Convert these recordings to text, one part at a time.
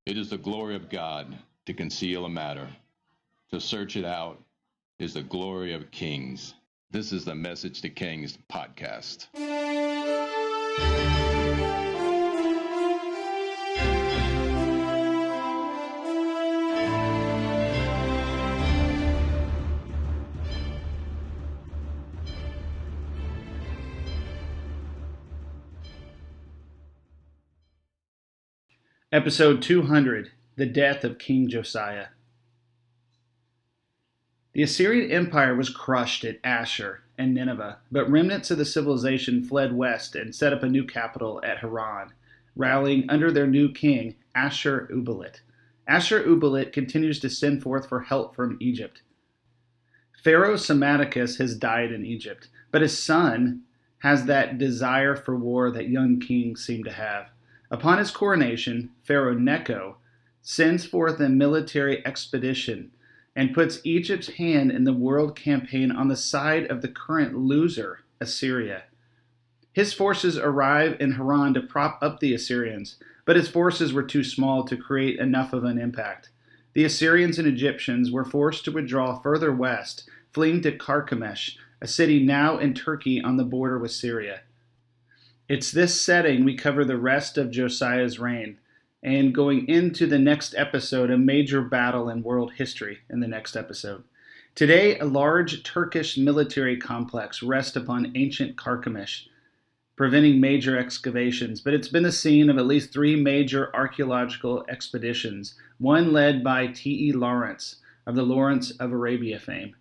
It is the glory of God to conceal a matter. To search it out is the glory of kings. This is the Message to Kings podcast. Episode 200, The Death of King Josiah. The Assyrian Empire was crushed at Ashur and Nineveh, but remnants of the civilization fled west and set up a new capital at Haran, rallying under their new king, Ashur-uballit. Ashur-uballit continues to send forth for help from Egypt. Pharaoh Psammetichus has died in Egypt, but his son has that desire for war that young kings seem to have. Upon his coronation, Pharaoh Necho sends forth a military expedition and puts Egypt's hand in the world campaign on the side of the current loser, Assyria. His forces arrive in Haran to prop up the Assyrians, but his forces were too small to create enough of an impact. The Assyrians and Egyptians were forced to withdraw further west, fleeing to Carchemish, a city now in Turkey on the border with Syria. It's this setting we cover the rest of Josiah's reign, and going into the next episode, a major battle in world history in the next episode. Today, a large Turkish military complex rests upon ancient Carchemish, preventing major excavations, but it's been the scene of at least 3 major archaeological expeditions, one led by T.E. Lawrence of the Lawrence of Arabia fame.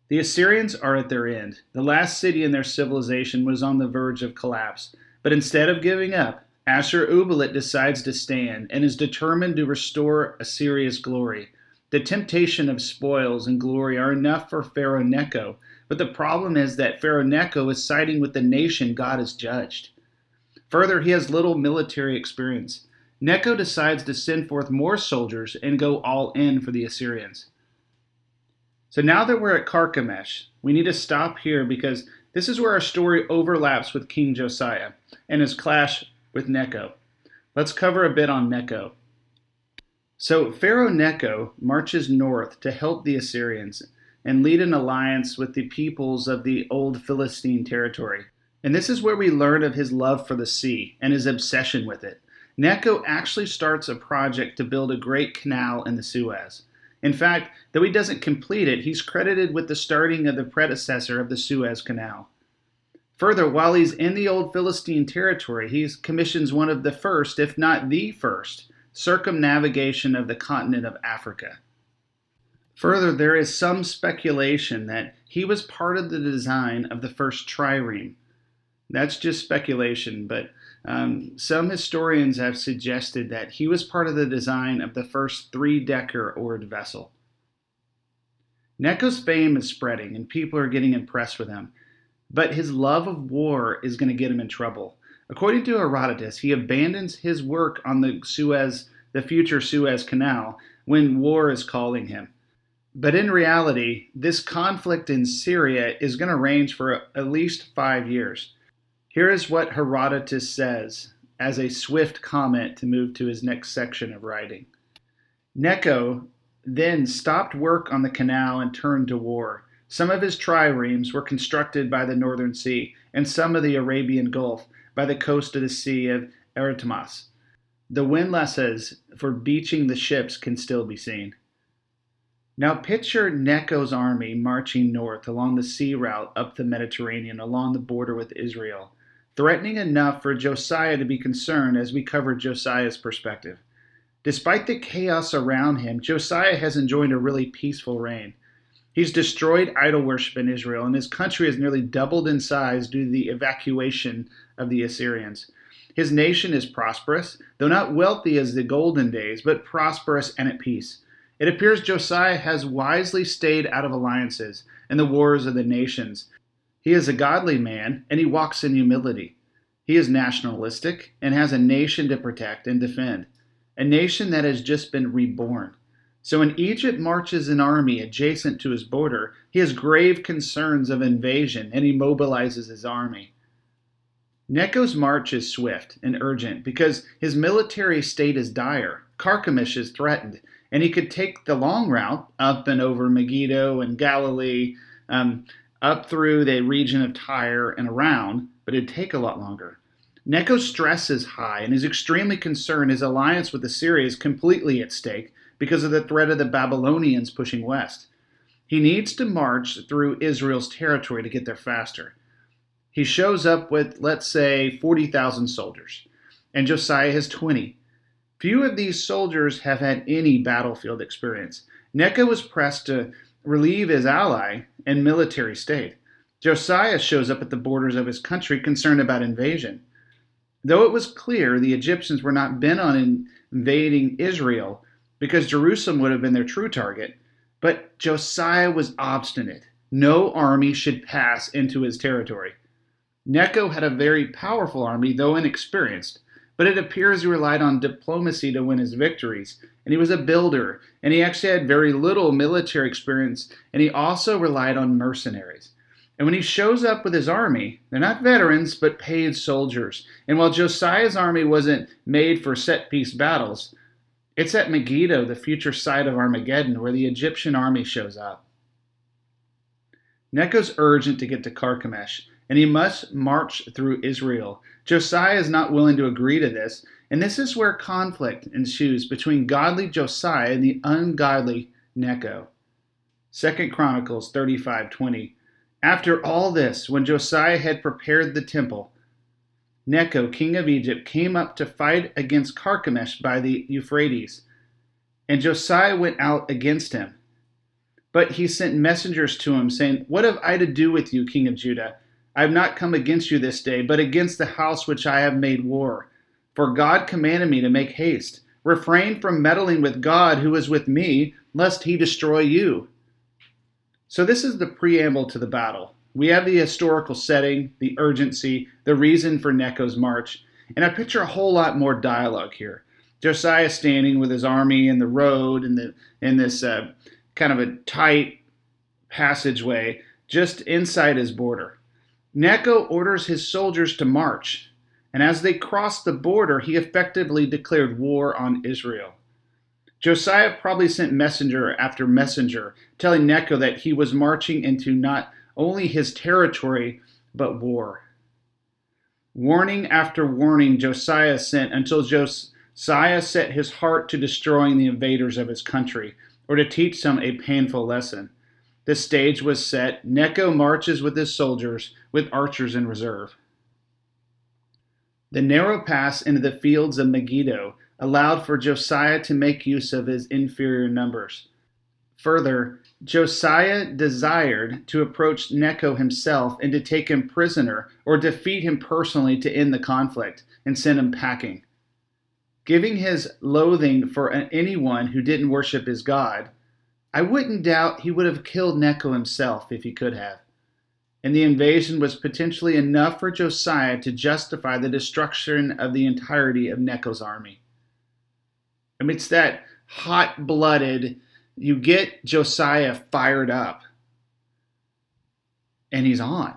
The Assyrians are at their end. The last city in their civilization was on the verge of collapse. But instead of giving up, Ashur-uballit decides to stand and is determined to restore Assyria's glory. The temptation of spoils and glory are enough for Pharaoh Necho, but the problem is that Pharaoh Necho is siding with the nation God has judged. Further, he has little military experience. Necho decides to send forth more soldiers and go all in for the Assyrians. So now that we're at Carchemish, we need to stop here because this is where our story overlaps with King Josiah and his clash with Necho. Let's cover a bit on Necho. So Pharaoh Necho marches north to help the Assyrians and lead an alliance with the peoples of the old Philistine territory. And this is where we learn of his love for the sea and his obsession with it. Necho actually starts a project to build a great canal in the Suez. In fact, though he doesn't complete it, he's credited with the starting of the predecessor of the Suez Canal. Further, while he's in the old Philistine territory, he commissions one of the first, if not the first, circumnavigation of the continent of Africa. Further, there is some speculation that he was part of the design of the first trireme. That's just speculation, but some historians have suggested that he was part of the design of the first 3-decker oared vessel. Necho's fame is spreading and people are getting impressed with him, but his love of war is going to get him in trouble. According to Herodotus, he abandons his work on the future Suez Canal when war is calling him. But in reality, this conflict in Syria is going to range for at least 5 years. Here is what Herodotus says as a swift comment to move to his next section of writing. Necho then stopped work on the canal and turned to war. Some of his triremes were constructed by the Northern Sea and some of the Arabian Gulf by the coast of the Sea of Erythmas. The windlasses for beaching the ships can still be seen. Now picture Necho's army marching north along the sea route up the Mediterranean along the border with Israel, threatening enough for Josiah to be concerned as we cover Josiah's perspective. Despite the chaos around him, Josiah has enjoyed a really peaceful reign. He's destroyed idol worship in Israel, and his country has nearly doubled in size due to the evacuation of the Assyrians. His nation is prosperous, though not wealthy as the golden days, but prosperous and at peace. It appears Josiah has wisely stayed out of alliances and the wars of the nations. He is a godly man, and he walks in humility. He is nationalistic and has a nation to protect and defend, a nation that has just been reborn. So when Egypt marches an army adjacent to his border, he has grave concerns of invasion and he mobilizes his army. Necho's march is swift and urgent because his military state is dire. Carchemish is threatened, and he could take the long route up and over Megiddo and Galilee, up through the region of Tyre and around, but it'd take a lot longer. Necho's stress is high and is extremely concerned his alliance with Assyria is completely at stake because of the threat of the Babylonians pushing west. He needs to march through Israel's territory to get there faster. He shows up with, let's say, 40,000 soldiers, and Josiah has 20. Few of these soldiers have had any battlefield experience. Necho was pressed to relieve his ally and military state. Josiah shows up at the borders of his country concerned about invasion. Though it was clear the Egyptians were not bent on invading Israel because Jerusalem would have been their true target, but Josiah was obstinate. No army should pass into his territory. Necho had a very powerful army, though inexperienced, but it appears he relied on diplomacy to win his victories, and he was a builder, and he actually had very little military experience, and he also relied on mercenaries. And when he shows up with his army, they're not veterans, but paid soldiers. And while Josiah's army wasn't made for set-piece battles, it's at Megiddo, the future site of Armageddon, where the Egyptian army shows up. Necho's urgent to get to Carchemish, and he must march through Israel. Josiah is not willing to agree to this, and this is where conflict ensues between godly Josiah and the ungodly Necho. 2 Chronicles 35:20. After all this, when Josiah had prepared the temple, Necho, king of Egypt, came up to fight against Carchemish by the Euphrates, and Josiah went out against him. But he sent messengers to him, saying, "What have I to do with you, king of Judah? I have not come against you this day, but against the house which I have made war. For God commanded me to make haste. Refrain from meddling with God who is with me, lest he destroy you." So this is the preamble to the battle. We have the historical setting, the urgency, the reason for Necho's march, and I picture a whole lot more dialogue here. Josiah standing with his army in the road in this kind of a tight passageway just inside his border. Necho orders his soldiers to march, and as they crossed the border, he effectively declared war on Israel. Josiah probably sent messenger after messenger, telling Necho that he was marching into not only his territory, but war. Warning after warning Josiah sent until Josiah set his heart to destroying the invaders of his country, or to teach them a painful lesson. The stage was set. Necho marches with his soldiers, with archers in reserve. The narrow pass into the fields of Megiddo allowed for Josiah to make use of his inferior numbers. Further, Josiah desired to approach Necho himself and to take him prisoner or defeat him personally to end the conflict and send him packing. Giving his loathing for anyone who didn't worship his God, I wouldn't doubt he would have killed Necho himself if he could have. And the invasion was potentially enough for Josiah to justify the destruction of the entirety of Necho's army. I mean, it's that hot-blooded, you get Josiah fired up, and he's on.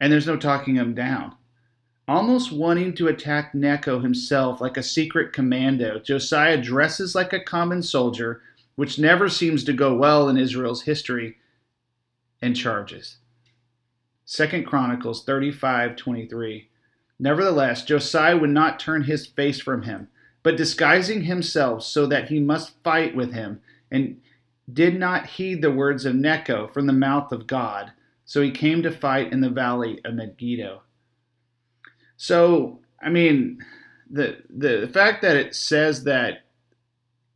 And there's no talking him down. Almost wanting to attack Necho himself like a secret commando, Josiah dresses like a common soldier, which never seems to go well in Israel's history, and charges. 2 Chronicles 35:23. Nevertheless, Josiah would not turn his face from him, but disguising himself so that he must fight with him, and did not heed the words of Necho from the mouth of God. So he came to fight in the valley of Megiddo. So, I mean, the fact that it says that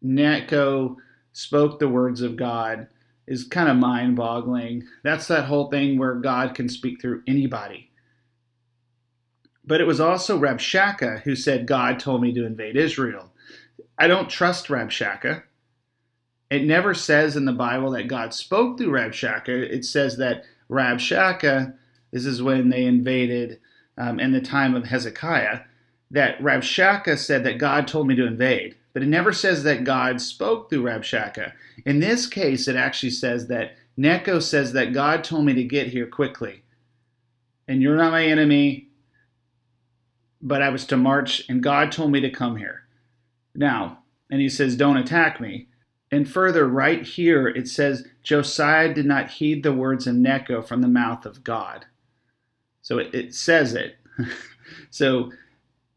Necho spoke the words of God is kind of mind-boggling. That's that whole thing where God can speak through anybody. But it was also Rabshakeh who said, God told me to invade Israel. I don't trust Rabshakeh. It never says in the Bible that God spoke through Rabshakeh. It says that Rabshakeh, this is when they invaded in the time of Hezekiah, that Rabshakeh said that God told me to invade. But it never says that God spoke through Rabshakeh. In this case, it actually says that Necho says that God told me to get here quickly. And you're not my enemy. but I was to march, and God told me to come here. Now, and he says, don't attack me. And further, right here, it says, Josiah did not heed the words of Necho from the mouth of God. So it says it. So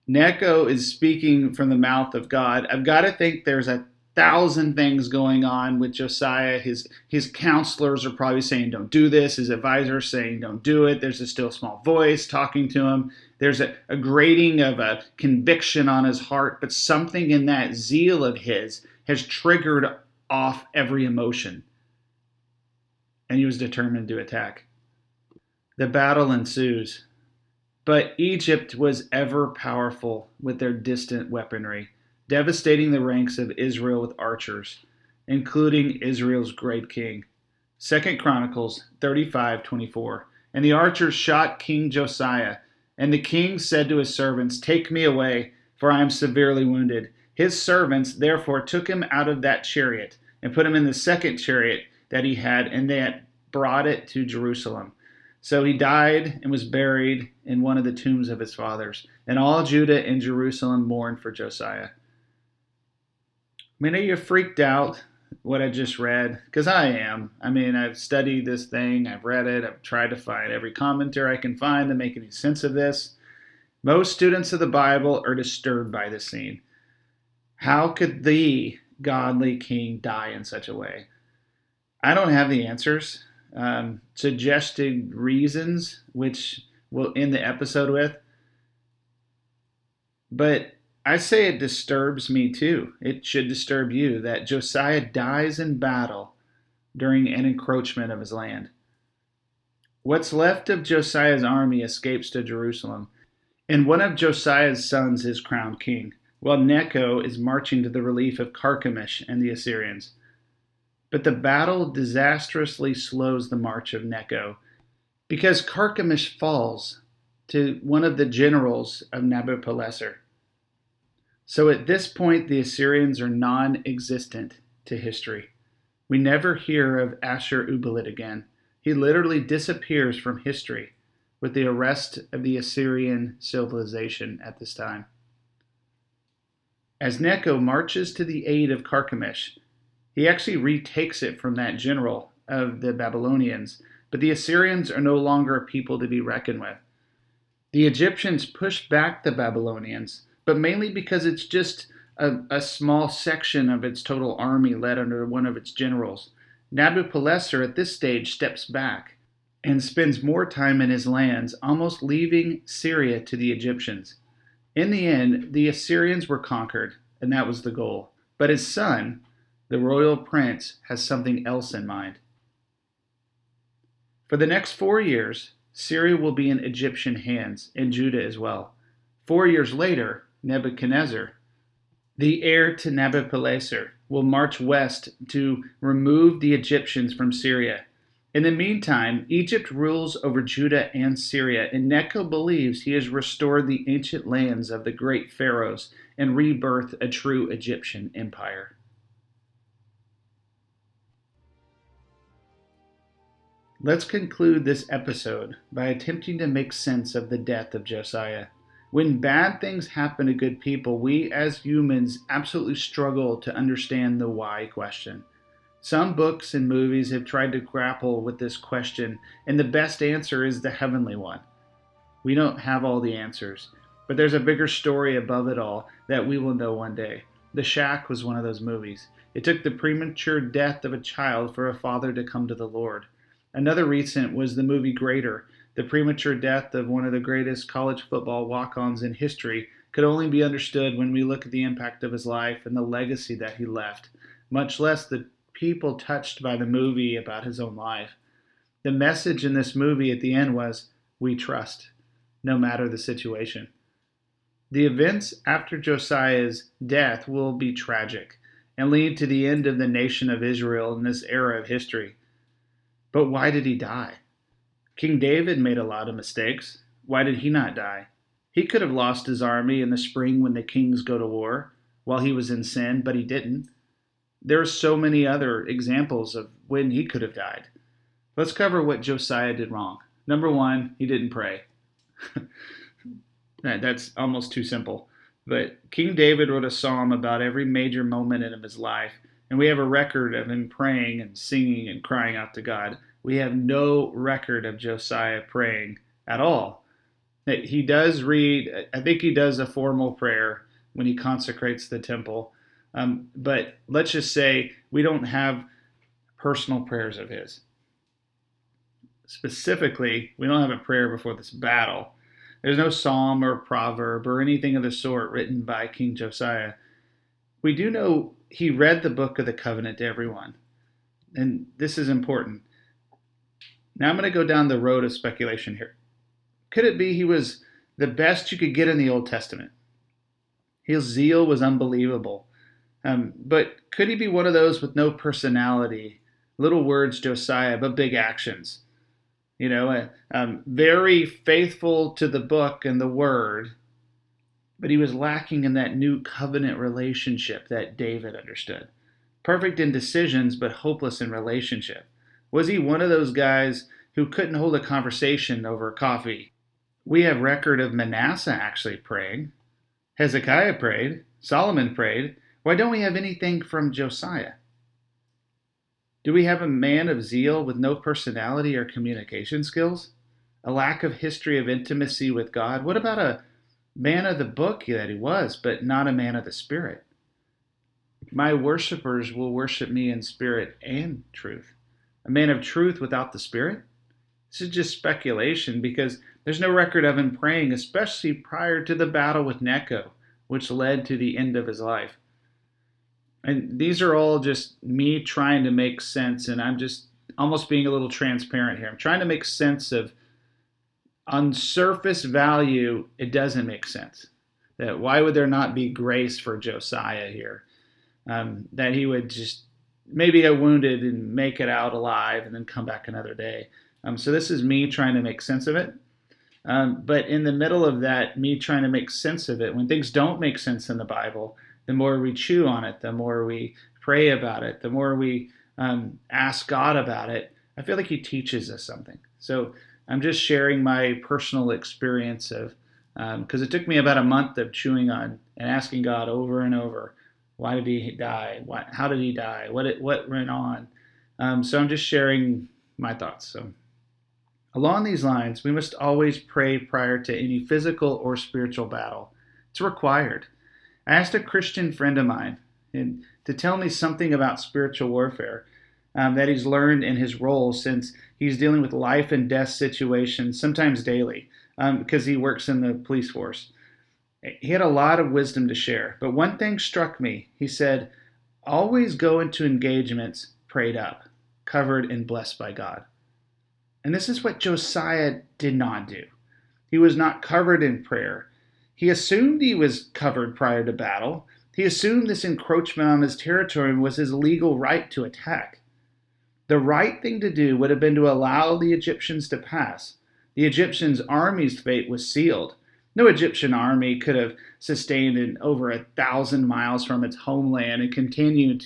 Necho is speaking from the mouth of God. I've got to think there's 1,000 things going on with Josiah. His counselors are probably saying, don't do this. His advisors saying, don't do it. There's a still small voice talking to him. There's a grating of a conviction on his heart, but something in that zeal of his has triggered off every emotion. And he was determined to attack. The battle ensues. But Egypt was ever powerful with their distant weaponry, devastating the ranks of Israel with archers, including Israel's great king. 2 Chronicles 35:24. And the archers shot King Josiah, and the king said to his servants, take me away, for I am severely wounded. His servants therefore took him out of that chariot, and put him in the second chariot that he had, and they brought it to Jerusalem. So he died and was buried in one of the tombs of his fathers. And all Judah and Jerusalem mourned for Josiah. Are you freaked out what I just read? Because I am. I've studied this thing. I've read it. I've tried to find every commentary I can find to make any sense of this. Most students of the Bible are disturbed by this scene. How could the godly king die in such a way? I don't have the answers. Suggested reasons, which we'll end the episode with. But I say it disturbs me too. It should disturb you that Josiah dies in battle during an encroachment of his land. What's left of Josiah's army escapes to Jerusalem, and one of Josiah's sons is crowned king, while Necho is marching to the relief of Carchemish and the Assyrians. But the battle disastrously slows the march of Necho, because Carchemish falls to one of the generals of Nabopolassar. So at this point, the Assyrians are non-existent to history. We never hear of Ashur-uballit again. He literally disappears from history with the arrest of the Assyrian civilization at this time. As Necho marches to the aid of Carchemish, he actually retakes it from that general of the Babylonians, but the Assyrians are no longer a people to be reckoned with. The Egyptians push back the Babylonians, but mainly because it's just a small section of its total army led under one of its generals. Nabopolassar at this stage steps back and spends more time in his lands, almost leaving Syria to the Egyptians. In the end, the Assyrians were conquered, and that was the goal. But his son, the royal prince, has something else in mind. For the next 4 years, Syria will be in Egyptian hands, and Judah as well. 4 years later, Nebuchadnezzar, the heir to Nabopolassar, will march west to remove the Egyptians from Syria. In the meantime, Egypt rules over Judah and Syria, and Necho believes he has restored the ancient lands of the great pharaohs and rebirthed a true Egyptian empire. Let's conclude this episode by attempting to make sense of the death of Josiah. When bad things happen to good people, we as humans absolutely struggle to understand the why question. Some books and movies have tried to grapple with this question, and the best answer is the heavenly one. We don't have all the answers, but there's a bigger story above it all that we will know one day. The Shack was one of those movies. It took the premature death of a child for a father to come to the Lord. Another recent was the movie Greater. The premature death of one of the greatest college football walk-ons in history could only be understood when we look at the impact of his life and the legacy that he left, much less the people touched by the movie about his own life. The message in this movie at the end was, we trust, no matter the situation. The events after Josiah's death will be tragic and lead to the end of the nation of Israel in this era of history. But why did he die? King David made a lot of mistakes. Why did he not die? He could have lost his army in the spring when the kings go to war while he was in sin, but he didn't. There are so many other examples of when he could have died. Let's cover what Josiah did wrong. Number one, he didn't pray. That's almost too simple. But King David wrote a psalm about every major moment of his life, and we have a record of him praying and singing and crying out to God. We have no record of Josiah praying at all. He does read, I think he does a formal prayer when he consecrates the temple. But let's just say we don't have personal prayers of his. Specifically, we don't have a prayer before this battle. There's no psalm or proverb or anything of the sort written by King Josiah. We do know he read the book of the covenant to everyone. And this is important. Now I'm going to go down the road of speculation here. Could it be he was the best you could get in the Old Testament? His zeal was unbelievable. But could he be one of those with no personality, little words, Josiah, but big actions? Very faithful to the book and the word, but he was lacking in that new covenant relationship that David understood. Perfect in decisions, but hopeless in relationship. Was he one of those guys who couldn't hold a conversation over coffee? We have record of Manasseh actually praying. Hezekiah prayed. Solomon prayed. Why don't we have anything from Josiah? Do we have a man of zeal with no personality or communication skills? A lack of history of intimacy with God? What about a man of the book that he was, but not a man of the Spirit? My worshipers will worship me in spirit and truth. A man of truth without the Spirit? This is just speculation because there's no record of him praying, especially prior to the battle with Necho, which led to the end of his life. And these are all just me trying to make sense, and I'm just almost being a little transparent here. I'm trying to make sense of, on surface value, it doesn't make sense. That why would there not be grace for Josiah here? That he would just maybe get wounded and make it out alive and then come back another day. So this is me trying to make sense of it. But in the middle of that, me trying to make sense of it, when things don't make sense in the Bible, the more we chew on it, the more we pray about it, the more we ask God about it, I feel like he teaches us something. So I'm just sharing my personal experience of, because it took me about a month of chewing on and asking God over and over, why did he die? How did he die? What went on? So I'm just sharing my thoughts. So along these lines, we must always pray prior to any physical or spiritual battle. It's required. I asked a Christian friend of mine to tell me something about spiritual warfare that he's learned in his role since he's dealing with life and death situations, sometimes daily, because he works in the police force. He had a lot of wisdom to share, but one thing struck me. He said, always go into engagements prayed up, covered and blessed by God. And this is what Josiah did not do. He was not covered in prayer. He assumed he was covered prior to battle. He assumed this encroachment on his territory was his legal right to attack. The right thing to do would have been to allow the Egyptians to pass. The Egyptians' army's fate was sealed. No Egyptian army could have sustained in over 1,000 miles from its homeland and continued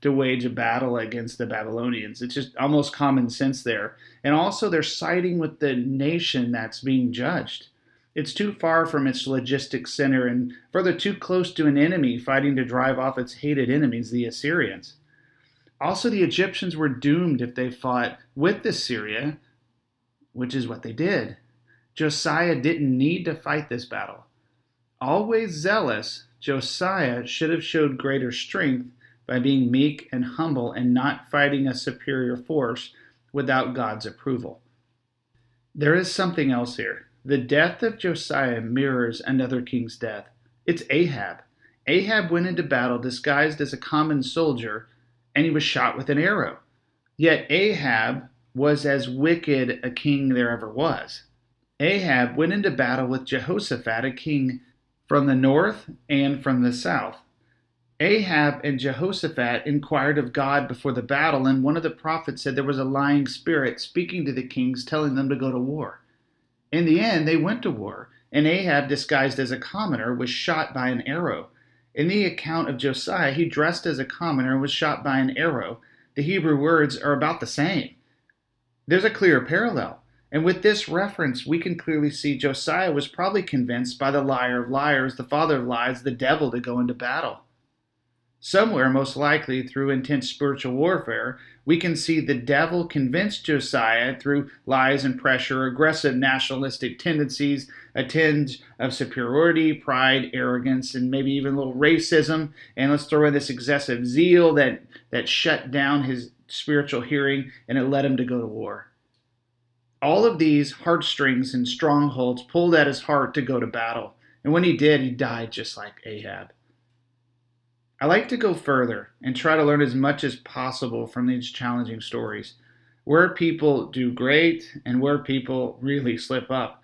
to wage a battle against the Babylonians. It's just almost common sense there. And also they're siding with the nation that's being judged. It's too far from its logistics center and further too close to an enemy fighting to drive off its hated enemies, the Assyrians. Also, the Egyptians were doomed if they fought with Assyria, which is what they did. Josiah didn't need to fight this battle. Always zealous, Josiah should have showed greater strength by being meek and humble and not fighting a superior force without God's approval. There is something else here. The death of Josiah mirrors another king's death. It's Ahab. Ahab went into battle disguised as a common soldier, and he was shot with an arrow. Yet Ahab was as wicked a king there ever was. Ahab went into battle with Jehoshaphat, a king from the north and from the south. Ahab and Jehoshaphat inquired of God before the battle, and one of the prophets said there was a lying spirit speaking to the kings, telling them to go to war. In the end, they went to war, and Ahab, disguised as a commoner, was shot by an arrow. In the account of Josiah, he dressed as a commoner and was shot by an arrow. The Hebrew words are about the same. There's a clear parallel. And with this reference, we can clearly see Josiah was probably convinced by the liar of liars, the father of lies, the devil, to go into battle. Somewhere, most likely through intense spiritual warfare, we can see the devil convinced Josiah through lies and pressure, aggressive nationalistic tendencies, a tinge of superiority, pride, arrogance, and maybe even a little racism. And let's throw in this excessive zeal that shut down his spiritual hearing, and it led him to go to war. All of these heartstrings and strongholds pulled at his heart to go to battle. And when he did, he died just like Ahab. I like to go further and try to learn as much as possible from these challenging stories, where people do great and where people really slip up,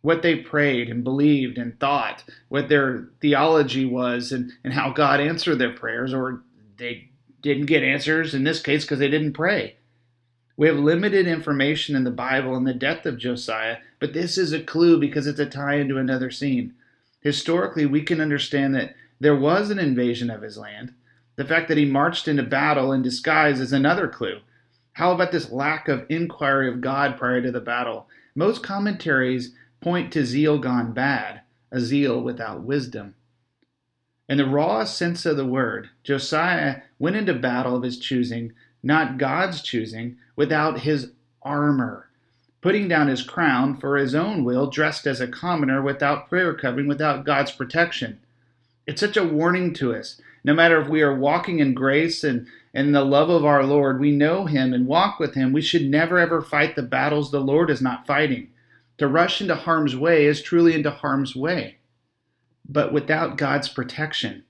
what they prayed and believed and thought, what their theology was, and how God answered their prayers, or they didn't get answers in this case because they didn't pray. We have limited information in the Bible on the death of Josiah, but this is a clue because it's a tie into another scene. Historically, we can understand that there was an invasion of his land. The fact that he marched into battle in disguise is another clue. How about this lack of inquiry of God prior to the battle? Most commentaries point to zeal gone bad, a zeal without wisdom. In the raw sense of the word, Josiah went into battle of his choosing, not God's choosing, without his armor, putting down his crown for his own will, dressed as a commoner, without prayer covering, without God's protection. It's such a warning to us. No matter if we are walking in grace and in the love of our Lord, we know him and walk with him, we should never ever fight the battles the Lord is not fighting. To rush into harm's way is truly into harm's way, but without God's protection.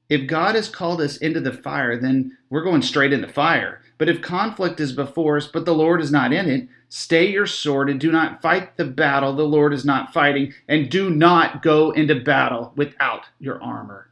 If God has called us into the fire, then we're going straight into fire. But if conflict is before us, but the Lord is not in it, stay your sword and do not fight the battle the Lord is not fighting, and do not go into battle without your armor.